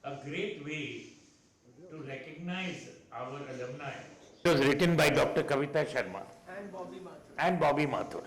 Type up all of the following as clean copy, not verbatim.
a great way to recognize our alumni. It was written by Dr. Kavita Sharma And Bobby Mathur. and Bobby Mathur.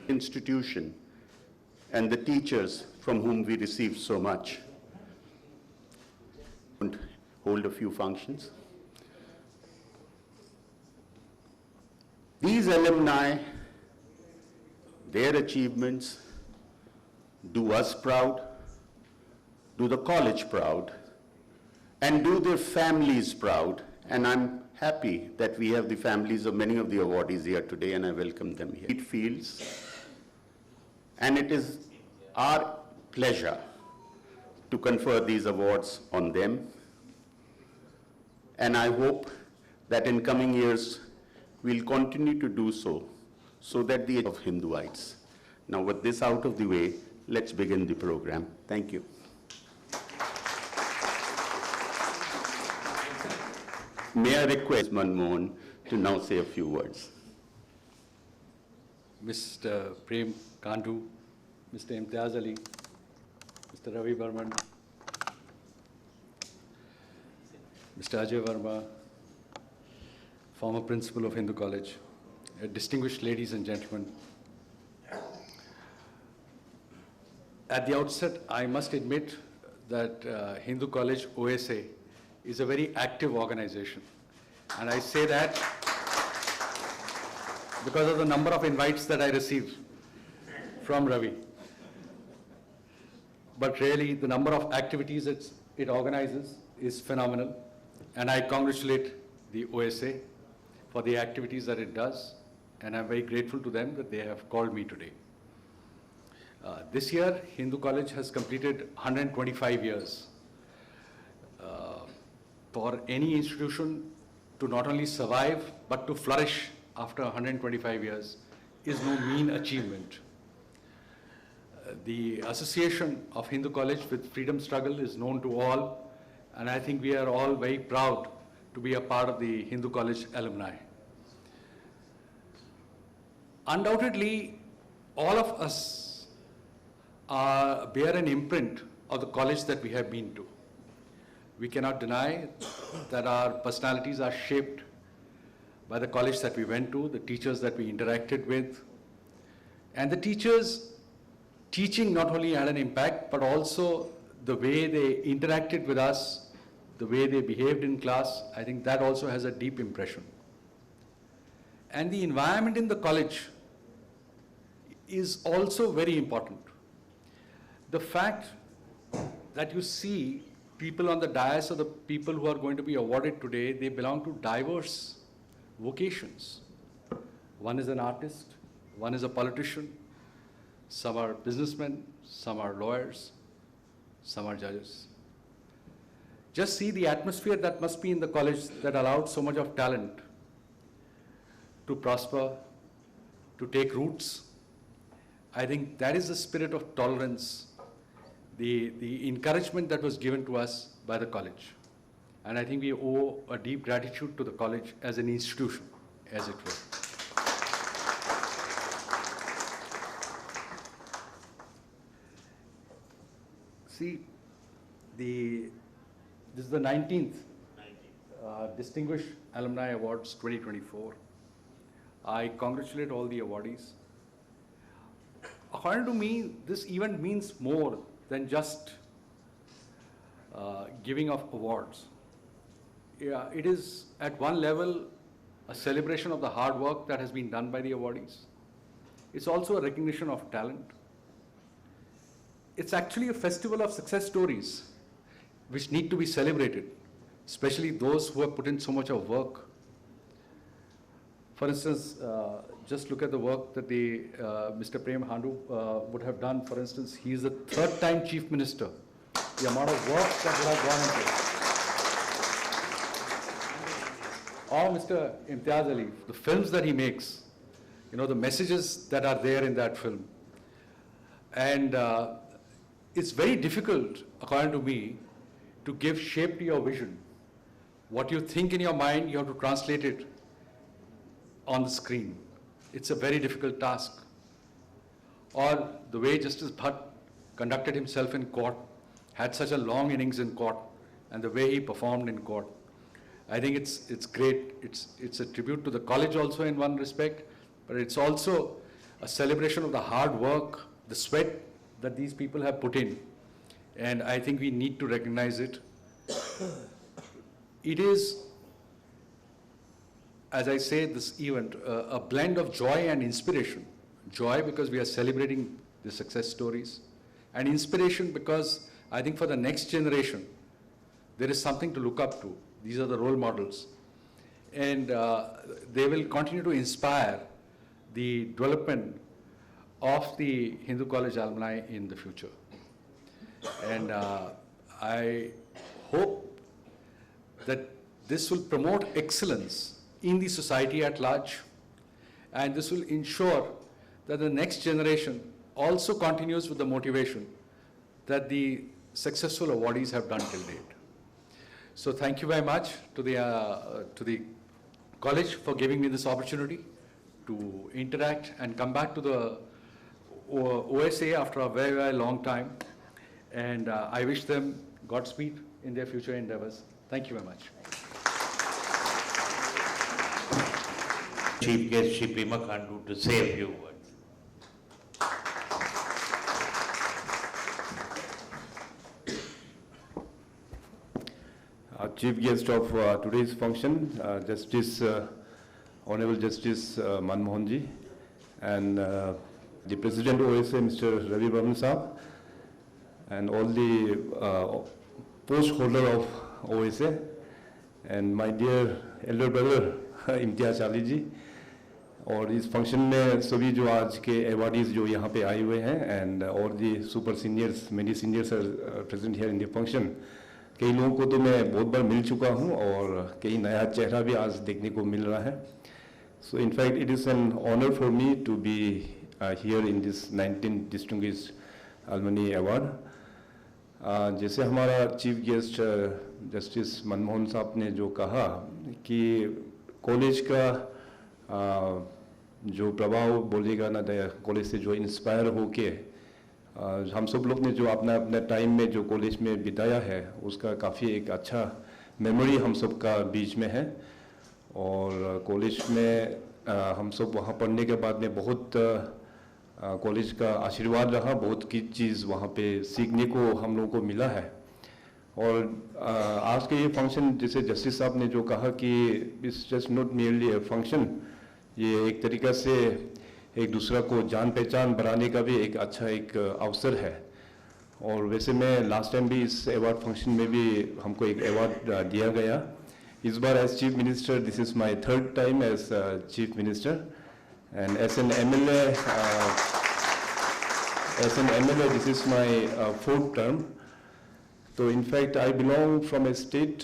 Institution and the teachers from whom we receive so much. And hold a few functions. These alumni, their achievements do us proud, do the college proud, and do their families proud. And I'm happy that we have the families of many of the awardees here today, and I welcome them here. It feels, and it is our pleasure to confer these awards on them. And I hope that in coming years, we'll continue to do so, so that the of Hinduites. Now, with this out of the way, let's begin the program. Thank you. May I request Manmohan to now say a few words. Mr. Prem Kandu, Mr. Imtiaz Ali, Mr. Ravi Burman, Mr. Ajay Verma, former principal of Hindu College, distinguished ladies and gentlemen. At the outset, I must admit that Hindu College OSA is a very active organization. And I say that because of the number of invites that I receive from Ravi. But really, the number of activities it organizes is phenomenal. And I congratulate the OSA for the activities that it does. And I'm very grateful to them that they have called me today. This year, Hindu College has completed 125 years. For any institution to not only survive, but to flourish after 125 years is no mean achievement. The association of Hindu College with freedom struggle is known to all, and I think we are all very proud to be a part of the Hindu College alumni. Undoubtedly, all of us bear an imprint of the college that we have been to. We cannot deny that our personalities are shaped by the college that we went to, the teachers that we interacted with, and the teachers teaching not only had an impact, but also the way they interacted with us, the way they behaved in class. I think that also has a deep impression. And the environment in the college is also very important. The fact that you see people on the dais or the people who are going to be awarded today, they belong to diverse vocations. One is an artist, one is a politician, some are businessmen, some are lawyers, some are judges. Just see the atmosphere that must be in the college that allowed so much of talent to prosper, to take roots. I think that is the spirit of tolerance, the encouragement that was given to us by the college. And I think we owe a deep gratitude to the college as an institution, as it were. See, this is the 19th Distinguished Alumni Awards 2024. I congratulate all the awardees. According to me, this event means more than just giving of awards. Yeah, it is at one level a celebration of the hard work that has been done by the awardees. It's also a recognition of talent. It's actually a festival of success stories which need to be celebrated, especially those who have put in so much of work. For instance, just look at the work that Mr. Prem Handu would have done. For instance, he is the third-time Chief Minister. The amount of work that would have gone into it. Or Mr. Imtiaz Ali, the films that he makes, you know, the messages that are there in that film. And it's very difficult, according to me, to give shape to your vision. What you think in your mind, you have to translate it on the screen. It's a very difficult task. Or the way Justice Bhatt conducted himself in court, had such a long innings in court, and the way he performed in court. I think it's great. It's a tribute to the college also in one respect, but it's also a celebration of the hard work, the sweat that these people have put in. And I think we need to recognize it. It is, as I say, this event, a blend of joy and inspiration. Joy because we are celebrating the success stories, and inspiration because I think for the next generation, there is something to look up to. These are the role models. And they will continue to inspire the development of the Hindu College alumni in the future. And I hope that this will promote excellence in the society at large, and this will ensure that the next generation also continues with the motivation that the successful awardees have done till date. So thank you very much to the college for giving me this opportunity to interact and come back to the OSA after a very, very long time. And I wish them Godspeed in their future endeavors. Thank you very much. Chief Guest Shri Prema Khandu to say a few words. Chief guest of today's function, Honorable Justice Manmohan Ji, and the President of OSA, Mr. Ravi Burman Saab, and all the post holder of OSA, and my dear elder brother Imtiaz Ali Ji, और इस function में सभी जो आज के awardees जो यहाँ पे आए हुए हैं एंड और the super seniors many seniors are present here in the function. कई लोगों को तो मैं बहुत बार मिल चुका हूँ और कई नया चेहरा भी आज देखने को मिल रहा है. So in fact it is an honour for me to be here in this 19 distinguished alumni award. जैसे हमारा चीफ गेस्ट जस्टिस मनमोहन साहब ने जो कहा कि कॉलेज का जो प्रभाव बोलेगा ना, कॉलेज से जो इंस्पायर होके हम सब लोग ने जो अपना अपना टाइम में जो कॉलेज में बिताया है उसका काफ़ी एक अच्छा मेमोरी हम सब का बीच में है. और कॉलेज में हम सब वहाँ पढ़ने के बाद में बहुत कॉलेज का आशीर्वाद रहा, बहुत की चीज़ वहाँ पे सीखने को हम लोगों को मिला है. और आज के ये फंक्शन जैसे जस्टिस साहब ने जो कहा कि it's just not merely a function, ये एक तरीक़ा से एक दूसरा को जान पहचान बढ़ाने का भी एक अच्छा एक अवसर है. और वैसे मैं लास्ट टाइम भी इस अवार्ड फंक्शन में भी हमको एक अवार्ड दिया गया. इस बार as chief minister this is my third time as chief minister, and as an MLA this is my fourth term. तो in fact I belong from a state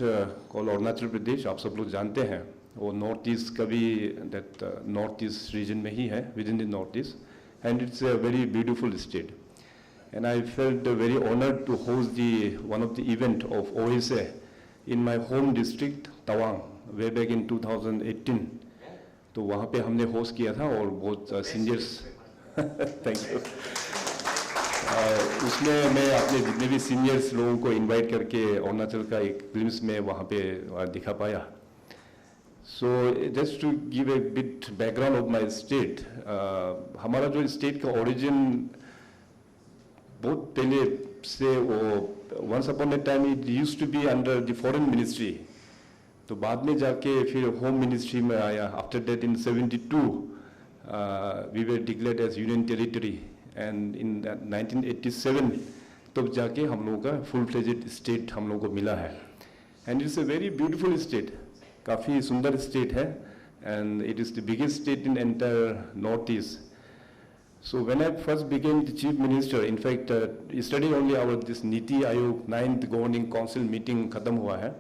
call Arunachal Pradesh. आप सब लोग जानते हैं वो नॉर्थ ईस्ट का भी दैट नॉर्थ ईस्ट रीजन में ही है, within the north east, and it's a very beautiful state. And I felt very honoured to host the one of the event of OSA in my home district Tawang way back in 2018. तो वहाँ पे हमने host किया था और बहुत seniors thank you. उसमें मैं अपने जितने भी सीनियर्स लोगों को इनवाइट करके अरुणाचल का एक फिल्म्स में वहाँ पे दिखा पाया. So just to give a bit background of my state, हमारा जो स्टेट का ओरिजिन बहुत पहले से वो once upon a time it used to be under the foreign ministry. तो बाद में जाके फिर होम मिनिस्ट्री में आया. After that in 72 we were declared as union territory, and in 1987 तब जाके हम लोगों का फुल फ्लेजेड स्टेट हम लोगों को मिला है. And it's a very beautiful state, काफ़ी सुंदर स्टेट है. and it is the biggest state in entire Northeast. So when I first became the Chief Minister, in fact, yesterday only our this Niti Aayog 9th Governing Council meeting khatam hua hai.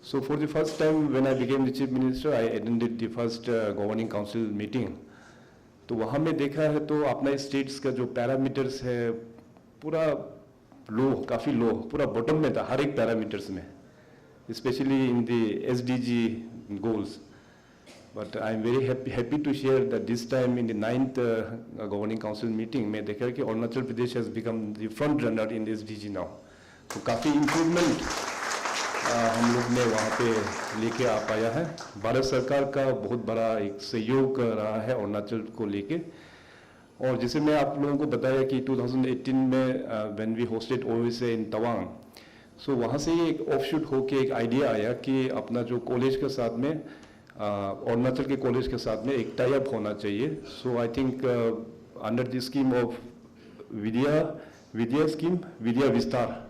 So for the first time when I became the Chief Minister, I attended the first Governing Council meeting. तो वहाँ में देखा है तो अपना states का जो parameters है पूरा लो, काफ़ी लो, पूरा बॉटम में था हर एक पैरामीटर्स में, specially in the SDG goals. But I am very happy to share that this time in the 9th Governing Council meeting, मैं देखा कि Arunachal Pradesh has become the front runner in SDG now. तो काफ़ी improvement हम लोग ने वहाँ पे लेके आ पाया है. भारत सरकार का बहुत बड़ा एक सहयोग रहा है अरुणाचल को लेके. और जैसे मैं आप लोगों को बताया कि 2018 में when we hosted OSA in Tawang, so वहाँ से ये एक ऑफशूट होके एक आइडिया आया कि अपना जो कॉलेज के साथ में अरुणाचल के कॉलेज के साथ में एक टाई अप होना चाहिए. So I think under the scheme of Vidya Vistar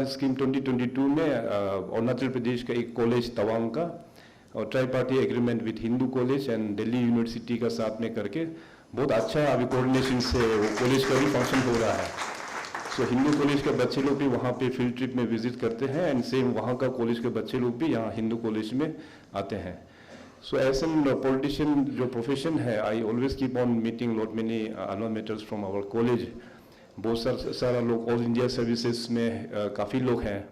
scheme 2022 में अरुणाचल प्रदेश का एक कॉलेज तवांग का और try party agreement with Hindu college and Delhi university का साथ में करके बहुत अच्छा अभी कोऑर्डिनेशन से वो कॉलेज का भी फंक्शन हो रहा है. सो हिंदू कॉलेज के बच्चे लोग भी वहाँ पे फील्ड ट्रिप में विजिट करते हैं एंड सेम वहाँ का कॉलेज के बच्चे लोग भी यहाँ हिंदू कॉलेज में आते हैं. सो एज एन पॉलिटिशियन जो प्रोफेशन है, I always keep on meeting lot many annual matters from our college. बहुत सारा लोग ऑल इंडिया सर्विसेज में काफ़ी लोग हैं.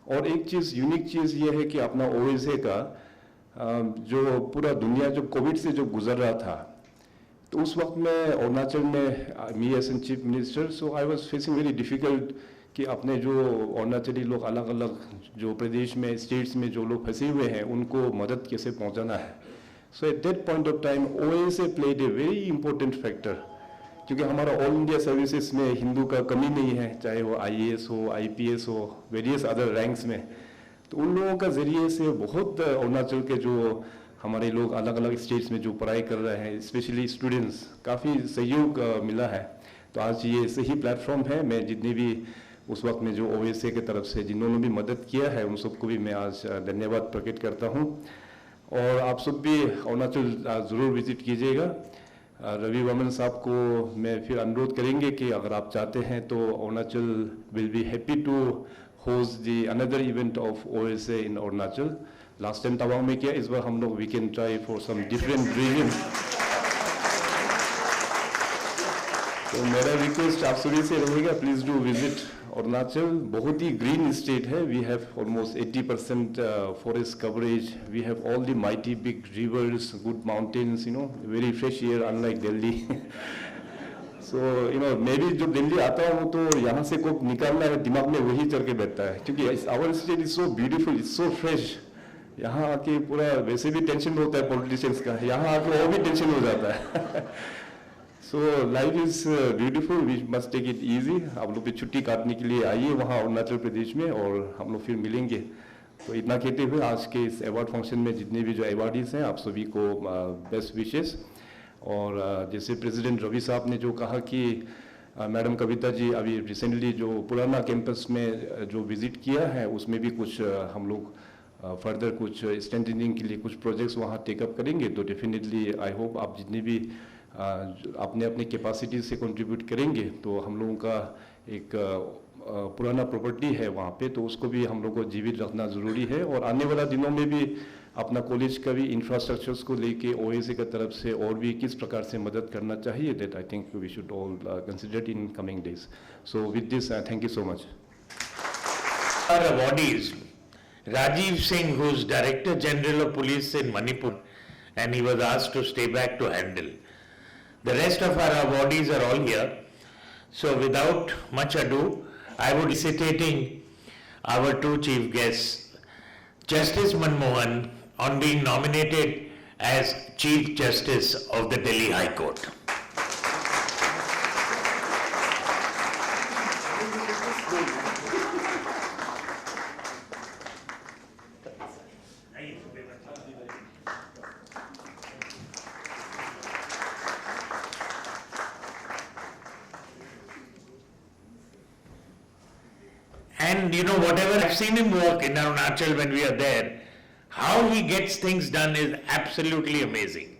और एक चीज़ यूनिक चीज़ ये है कि अपना OSA का जो पूरा दुनिया जो कोविड से जो गुजर रहा था, तो उस वक्त में अरुणाचल में me as an chief minister, so I was facing very difficult कि अपने जो अरुणाचली लोग अलग अलग जो प्रदेश में स्टेट्स में जो लोग फंसे हुए हैं उनको मदद कैसे पहुंचाना है. So at that point of time OSA played a very important factor, क्योंकि हमारा ऑल इंडिया सर्विसेज में हिंदू का कमी नहीं है, चाहे वो IAS हो, IPS हो, वेरियस अदर रैंक्स में. तो उन लोगों का जरिए से बहुत अरुणाचल के जो हमारे लोग अलग अलग स्टेट्स में जो पढ़ाई कर रहे हैं, स्पेशली स्टूडेंट्स, काफ़ी सहयोग मिला है. तो आज ये सही प्लेटफॉर्म है. मैं जितने भी उस वक्त में जो OSA की तरफ से जिन्होंने भी मदद किया है उन सबको भी मैं आज धन्यवाद प्रकट करता हूँ. और आप सब भी अरुणाचल ज़रूर विजिट कीजिएगा. रवि वर्मन साहब को मैं फिर अनुरोध करेंगे कि अगर आप चाहते हैं तो Arunachal will be happy to host the another event of OSA in Arunachal. Last time Tawang में किया, इस बार हम लोग we can try for some different region. तो मेरा रिक्वेस्ट आप सभी से रहेगा, प्लीज डू विजिट अरुणाचल. बहुत ही ग्रीन स्टेट है. We have almost 80% forest coverage. We have all the mighty big rivers, good mountains, you know, very fresh air unlike Delhi. So you know, मैं भी जब दिल्ली आता हूँ तो यहाँ से कोक निकालना है दिमाग में वही चल के बैठता है, क्योंकि our state is so beautiful, is so fresh. यहाँ आके पूरा वैसे भी टेंशन होता है पॉलिटिशियंस का, यहाँ आके और भी टेंशन हो जाता है. So life is beautiful, we must take it easy. आप लोग भी छुट्टी काटने के लिए आइए वहाँ अरुणाचल प्रदेश में और हम लोग फिर मिलेंगे. तो इतना कहते हुए आज के इस अवार्ड फंक्शन में जितने भी जो अवार्डीज हैं आप सभी को बेस्ट विशेस. और जैसे प्रेसिडेंट रवि साहब ने जो कहा कि मैडम कविता जी अभी रिसेंटली जो पुराना कैंपस में जो विजिट किया है उसमें भी कुछ हम लोग फर्दर कुछ स्ट्रेंथनिंग के लिए कुछ प्रोजेक्ट्स वहाँ टेकअप करेंगे. तो डेफिनेटली आई होप आप जितने भी अपने अपने कैपेसिटी से कंट्रीब्यूट करेंगे तो हम लोगों का एक पुराना प्रॉपर्टी है वहाँ पे, तो उसको भी हम लोग को जीवित रखना ज़रूरी है. और आने वाला दिनों में भी अपना कॉलेज का भी इंफ्रास्ट्रक्चर्स को लेके OSA की तरफ से और भी किस प्रकार से मदद करना चाहिए, that I think we should all consider in coming days. So with this thank you so much. Our awardees, Rajiv Singh, who is Director General of Police in Manipur, and he was asked to stay back to handle. The rest of our awardees are all here. So without much ado, I would be citating our two chief guests, Justice Manmohan, on being nominated as Chief Justice of the Delhi High Court. And you know, whatever I've seen him work in Arunachal when we are there, How he gets things done is absolutely amazing.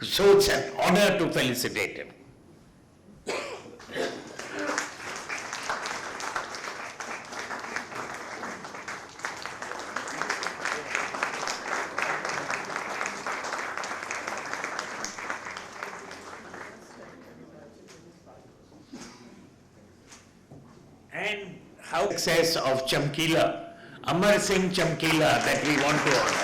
So it's an honor to felicitate him. And how success of Chamkila, Amar Singh Chamkila, that we want to honor.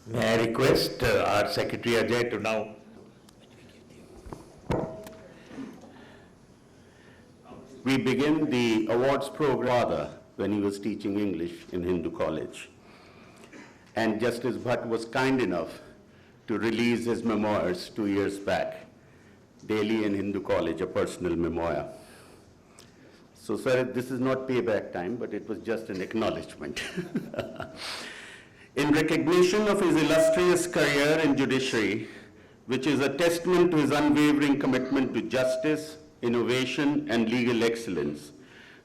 May I request our Secretary Ajay to now. We begin the awards program when he was teaching English in Hindu College. And Justice Bhatt was kind enough to release his memoirs 2 years back, Daily in Hindu College, a personal memoir. So, sir, this is not payback time, but it was just an acknowledgement. In recognition of his illustrious career in judiciary, which is a testament to his unwavering commitment to justice, innovation, and legal excellence,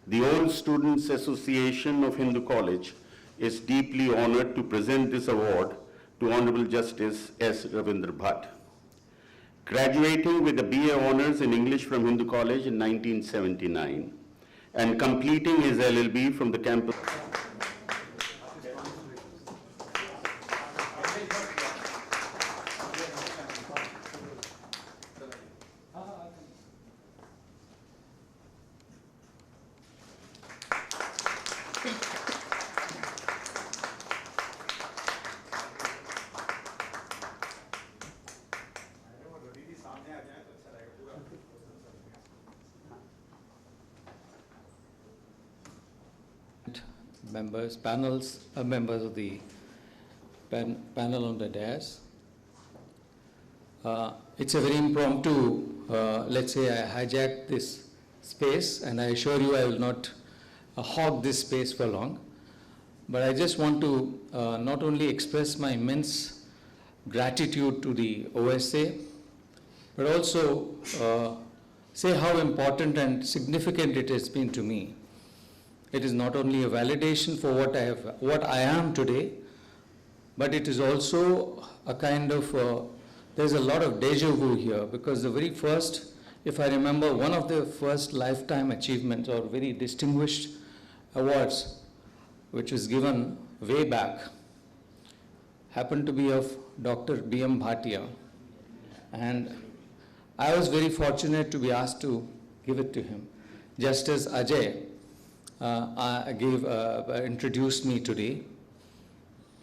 the Old Students Association of Hindu College is deeply honored to present this award to Honorable Justice S. Ravindra Bhatt. Graduating with a BA Honours in English from Hindu College in 1979 and completing his LLB from the campus. Members, members of the panel on the dais. It's a very impromptu, let's say I hijacked this space, and I assure you I will not hog this space for long. But I just want to not only express my immense gratitude to the OSA, but also say how important and significant it has been to me. It is not only a validation for what I am today, but it is also a kind of, there's a lot of deja vu here, because the very first, if I remember, one of the first lifetime achievements or very distinguished awards, which was given way back, happened to be of Dr. B.M. Bhatia. And I was very fortunate to be asked to give it to him. Just as Ajay introduced me today.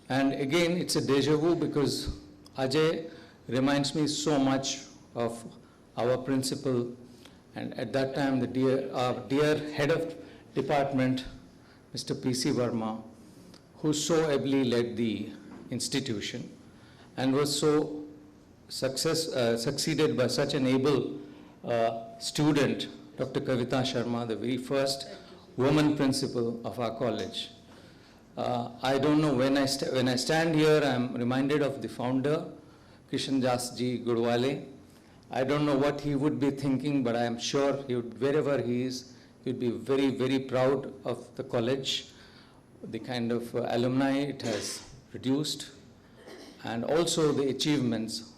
And again, it's a deja vu because Ajay reminds me so much of our principal, and at that time the dear head of department, Mr. P.C. Verma, who so ably led the institution and was so succeeded by such an able student, Dr. Kavita Sharma, the very first woman principal of our college. I don't know, when I stand here, I'm reminded of the founder, Kishan Das Ji Gurwale. I don't know what he would be thinking, but I am sure he would, wherever he is, he would be very, very proud of the college, the kind of alumni it has produced, and also the achievements.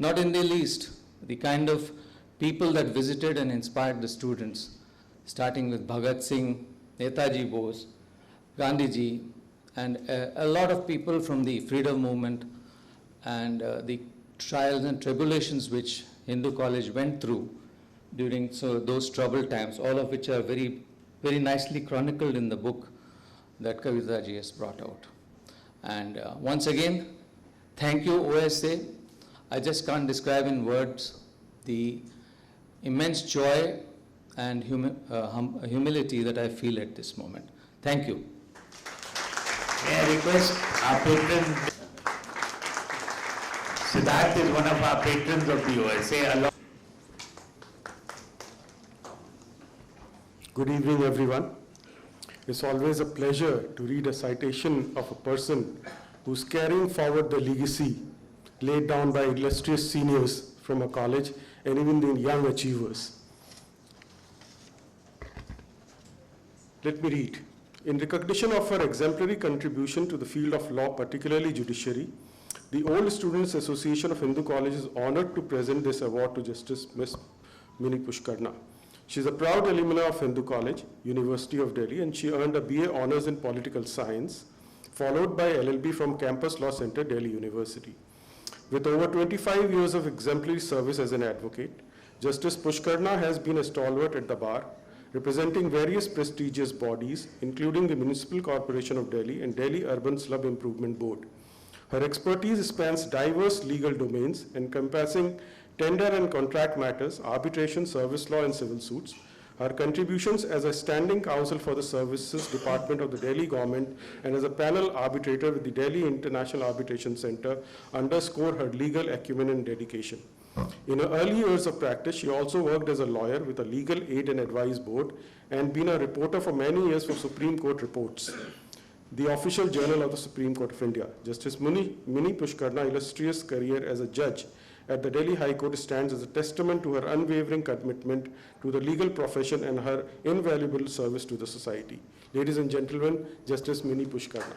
Not in the least, the kind of people that visited and inspired the students, starting with Bhagat Singh, Netaji Bose, Gandhiji, and a lot of people from the freedom movement, and the trials and tribulations which Hindu College went through during those troubled times, all of which are very, very nicely chronicled in the book that Kavita ji has brought out. And once again, thank you, OSA. I just can't describe in words the immense joy and humility that I feel at this moment. Thank you. May I request our patron, Siddharth is one of our patrons of the OSA. Good evening, everyone. It's always a pleasure to read a citation of a person who's carrying forward the legacy laid down by illustrious seniors from a college and even the young achievers. Let me read. In recognition of her exemplary contribution to the field of law, particularly judiciary, the Old Students Association of Hindu College is honored to present this award to Justice Ms. Mini Pushkarna. She is a proud alumna of Hindu College, University of Delhi, and she earned a BA Honours in Political Science, followed by LLB from Campus Law Center, Delhi University. With over 25 years of exemplary service as an advocate, Justice Pushkarna has been a stalwart at the bar, representing various prestigious bodies, including the Municipal Corporation of Delhi and Delhi Urban Slum Improvement Board. Her expertise spans diverse legal domains encompassing tender and contract matters, arbitration, service law, and civil suits. Her contributions as a standing counsel for the Services Department of the Delhi government and as a panel arbitrator with the Delhi International Arbitration Center underscore her legal acumen and dedication. In her early years of practice, she also worked as a lawyer with a legal aid and advice board and been a reporter for many years for Supreme Court reports, the official journal of the Supreme Court of India. Justice Mini Pushkarna's illustrious career as a judge at the Delhi High Court stands as a testament to her unwavering commitment to the legal profession and her invaluable service to the society. Ladies and gentlemen, Justice Mini Pushkarna.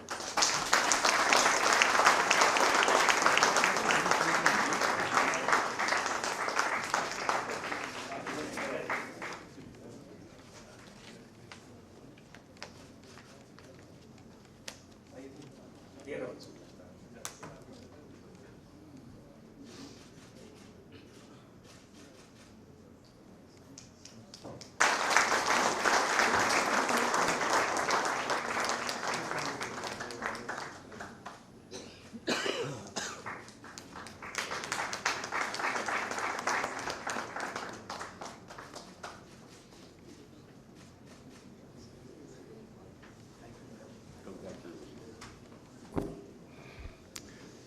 Here also.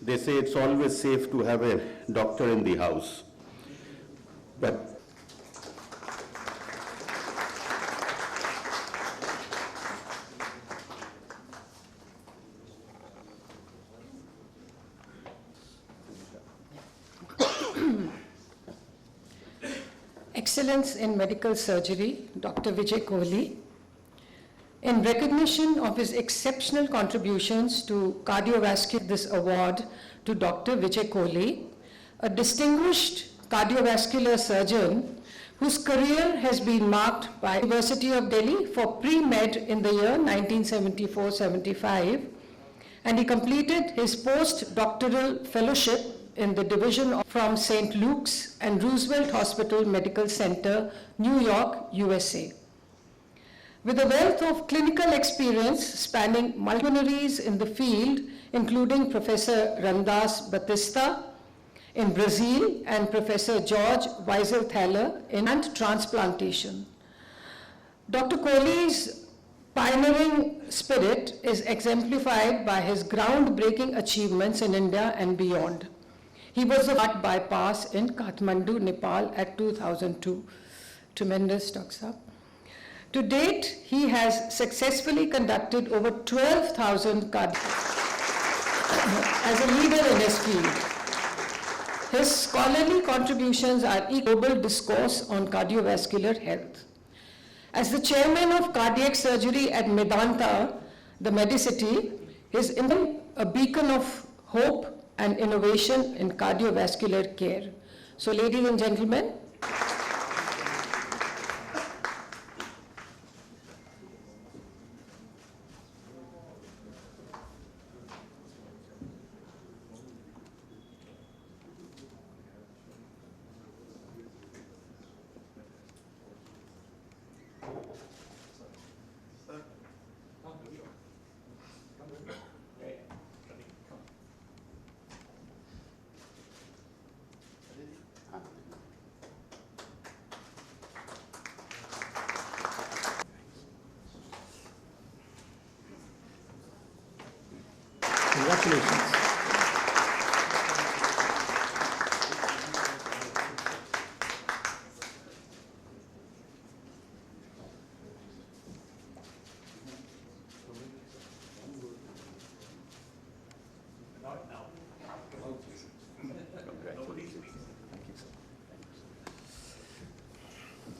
They say it's always safe to have a doctor in the house. But Excellence in Medical Surgery, Dr. Vijay Kohli. In recognition of his exceptional contributions to cardiovascular, this award to Dr. Vijay Kohli, a distinguished cardiovascular surgeon whose career has been marked by University of Delhi for pre-med in the year 1974-75, and he completed his post-doctoral fellowship in the division from St. Luke's and Roosevelt Hospital Medical Center, New York, USA. With a wealth of clinical experience spanning multidisciplinaries in the field, including Professor Ramdas Batista in Brazil and Professor George Weisel-Thaler in transplantation. Dr. Kohli's pioneering spirit is exemplified by his groundbreaking achievements in India and beyond. He was a heart bypass in Kathmandu, Nepal at 2002. Tremendous, Dr. Saab. To date, he has successfully conducted over 12,000 as a leader in his field. His scholarly contributions are global discourse on cardiovascular health. As the chairman of cardiac surgery at Medanta, the Medicity, he is a beacon of hope and innovation in cardiovascular care. So, ladies and gentlemen, Congratulations.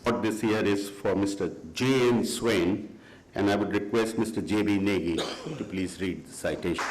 Award this year is for Mr. J.N. Swain, and I would request Mr. J.B. Negi to please read the citation.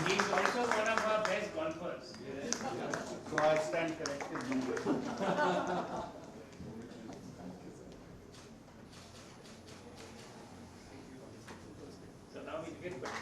He is also one of our best golfers. So I stand corrected. So now we get back.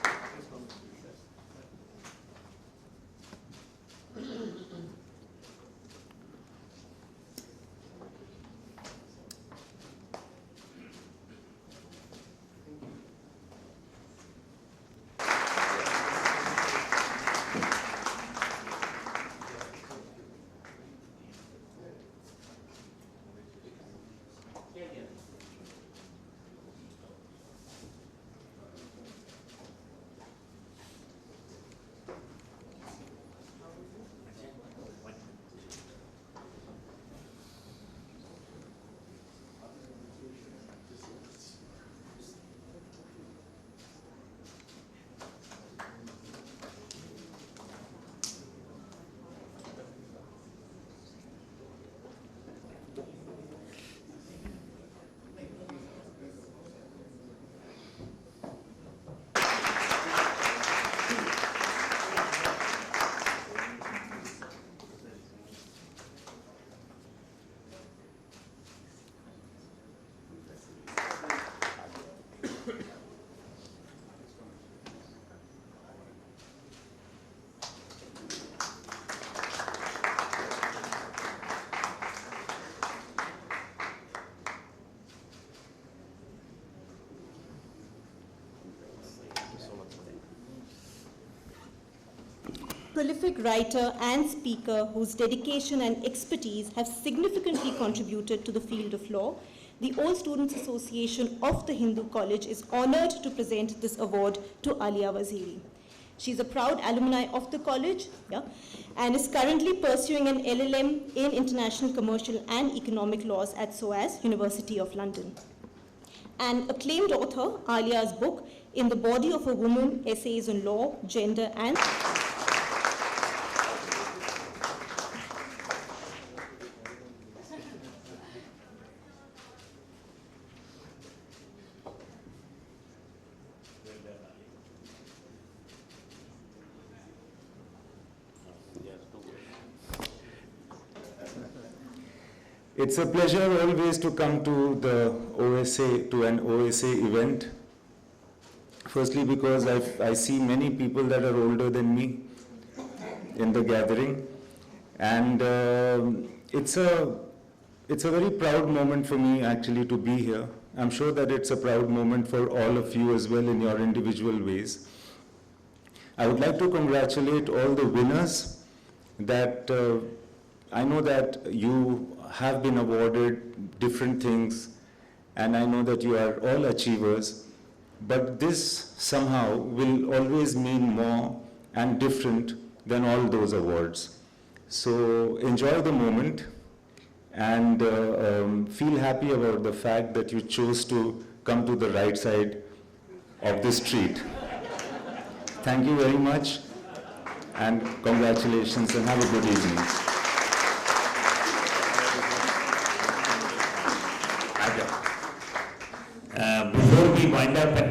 Prolific writer and speaker whose dedication and expertise have significantly contributed to the field of law, the All Students Association of the Hindu College is honored to present this award to Alia Waziri. She is a proud alumni of the college and is currently pursuing an LLM in International Commercial and Economic Laws at SOAS, University of London. An acclaimed author, Alia's book, In the Body of a Woman, Essays on Law, Gender and It's a pleasure always to come to an OSA event. Firstly, because I see many people that are older than me in the gathering, and it's a very proud moment for me actually to be here. I'm sure that it's a proud moment for all of you as well in your individual ways. I would like to congratulate all the winners that I know that you have been awarded different things, and I know that you are all achievers, but this somehow will always mean more and different than all those awards. So enjoy the moment and feel happy about the fact that you chose to come to the right side of the street. Thank you very much, and congratulations, and have a good evening. Before we wind up and